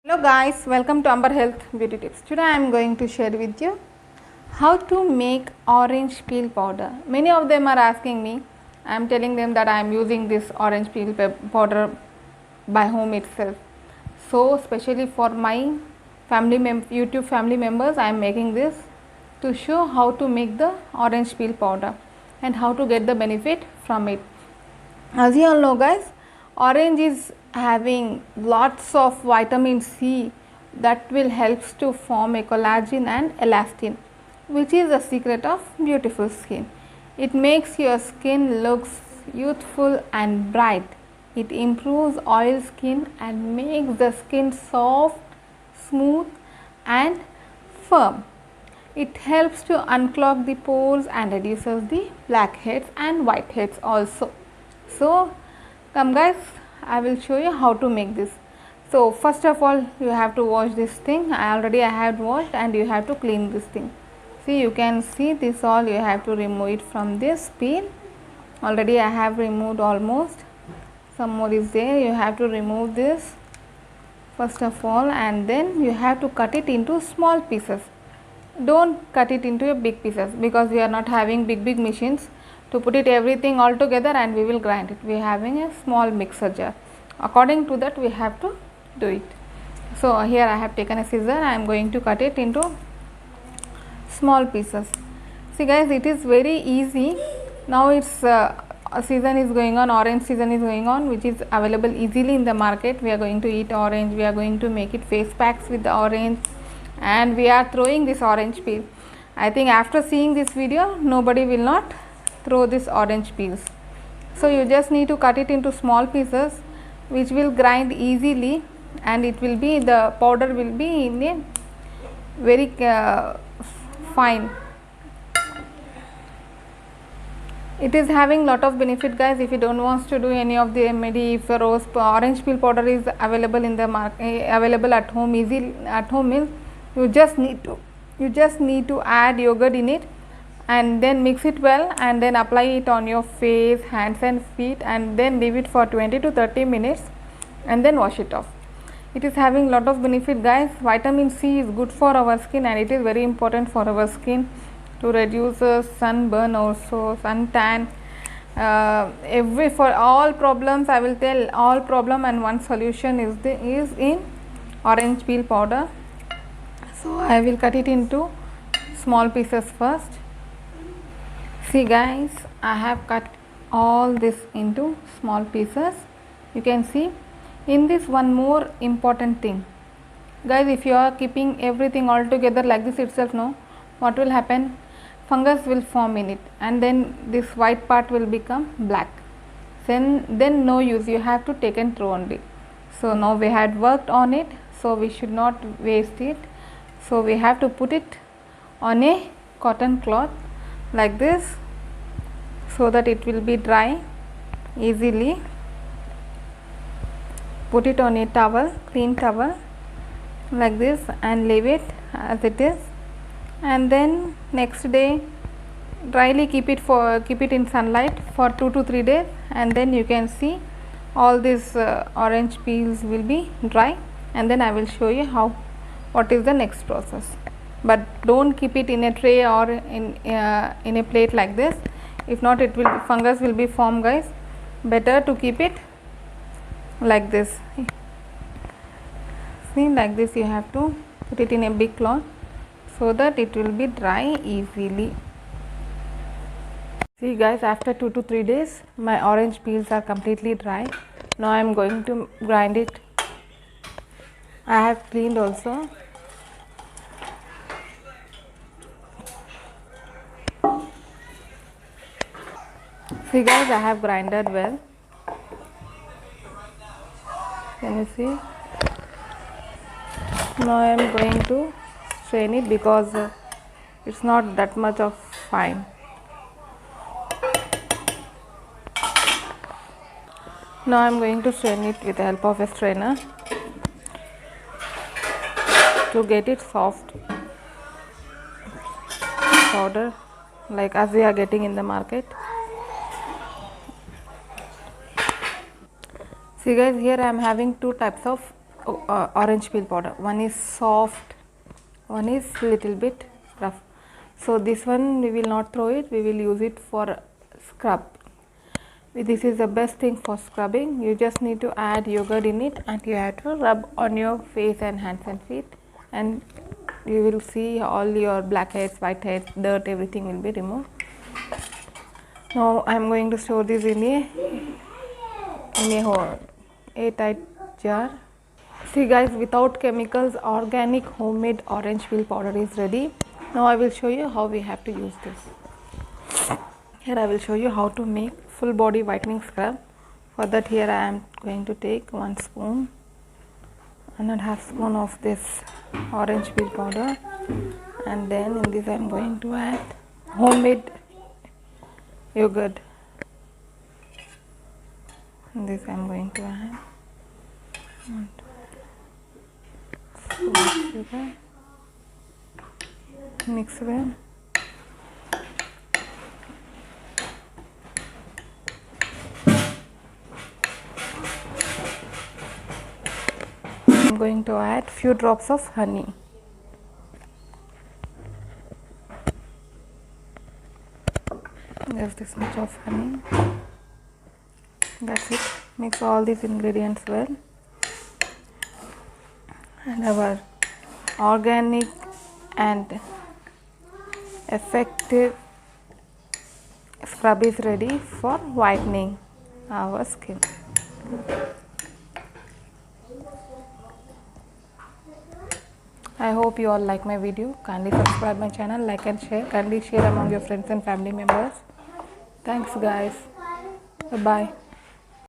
Hello guys, welcome to Amber Health Beauty Tips. Today I am going to share with you how to make orange peel powder. Many of them are asking me. I am telling them that I am using this orange peel powder by home itself. So especially for my YouTube family members, I am making this to show how to make the orange peel powder and how to get the benefit from it. As you all know guys, orange is having lots of vitamin C that will helps to form a collagen and elastin, which is the secret of beautiful skin. It makes your skin looks youthful and bright. It improves oil skin and makes the skin soft, smooth and firm. It helps to unclog the pores and reduces the blackheads and whiteheads also. So come guys, I will show you how to make this. So first of all, you have to wash this thing. I have washed, and you have to clean this thing. See, you can see this all. You have to remove it from this peel. Already I have removed almost. Some more is there. You have to remove this first of all, and then you have to cut it into small pieces. Don't cut it into big pieces because we are not having big machines to put it everything all together and we will grind it. We are having a small mixer jar. According to that we have to do it. So here I have taken a scissor. I am going to cut it into small pieces. See guys, it is very easy. Now it's season is going on, orange season is going on, which is available easily in the market. We are going to eat orange. We are going to make it face packs with the orange, and we are throwing this orange peel. I think after seeing this video, nobody will not throw this orange peels. So you just need to cut it into small pieces, which will grind easily, and it will be, the powder will be in a very fine. It is having lot of benefit guys. If you don't want to do any of the maybe, if rose orange peel powder is available in the market, available at home, easy at home means you just need to add yogurt in it and then mix it well, and then apply it on your face, hands and feet, and then leave it for 20 to 30 minutes and then wash it off. It is having lot of benefit guys. Vitamin C is good for our skin, and it is very important for our skin to reduce sunburn, also suntan, for all problems. I will tell all problem, and one solution is in orange peel powder. So I will cut it into small pieces first. See guys, I have cut all this into small pieces. You can see in this one more important thing guys. If you are keeping everything all together like this itself, no, what will happen? Fungus will form in it, and then this white part will become black. Then no use. You have to take and throw only. So now we had worked on it, so we should not waste it. So we have to put it on a cotton cloth like this, so that it will be dry easily. Put it on a towel, clean towel like this, and leave it as it is, and then next day dryly keep it in sunlight for 2 to 3 days, and then you can see all these orange peels will be dry, and then I will show you what is the next process. But don't keep it in a tray or in a plate like this. If not, fungus will be formed guys. Better to keep it like this. See, like this you have to put it in a big cloth so that it will be dry easily. See guys, after 2 to 3 days my orange peels are completely dry. Now I am going to grind it. I have cleaned also. See guys, I have grinded well. Can you see? Now I am going to strain it because it's not that much of fine. Now I am going to strain it with the help of a strainer to get it soft powder like as we are getting in the market. See guys, here I am having two types of orange peel powder. One is soft, one is little bit rough. So this one we will not throw it, we will use it for scrub. This is the best thing for scrubbing. You just need to add yogurt in it and you have to rub on your face and hands and feet, and you will see all your blackheads, whiteheads, dirt, everything will be removed. Now I am going to store this in a airtight jar. See guys, without chemicals, organic homemade orange peel powder is ready. Now I will show you how we have to use this. Here I will show you how to make full body whitening scrub. For that, here I am going to take 1 spoon, 1.5 spoon of this orange peel powder, and then in this I am going to add homemade yogurt. In this I am going to add 1 spoon sugar, mix well. I am going to add few drops of honey. There's this much of honey. That's it. Mix all these ingredients well, and our organic and effective scrub is ready for whitening our skin. I hope you all like my video. Kindly subscribe my channel, like and share. Kindly share among your friends and family members. Thanks guys. Bye bye.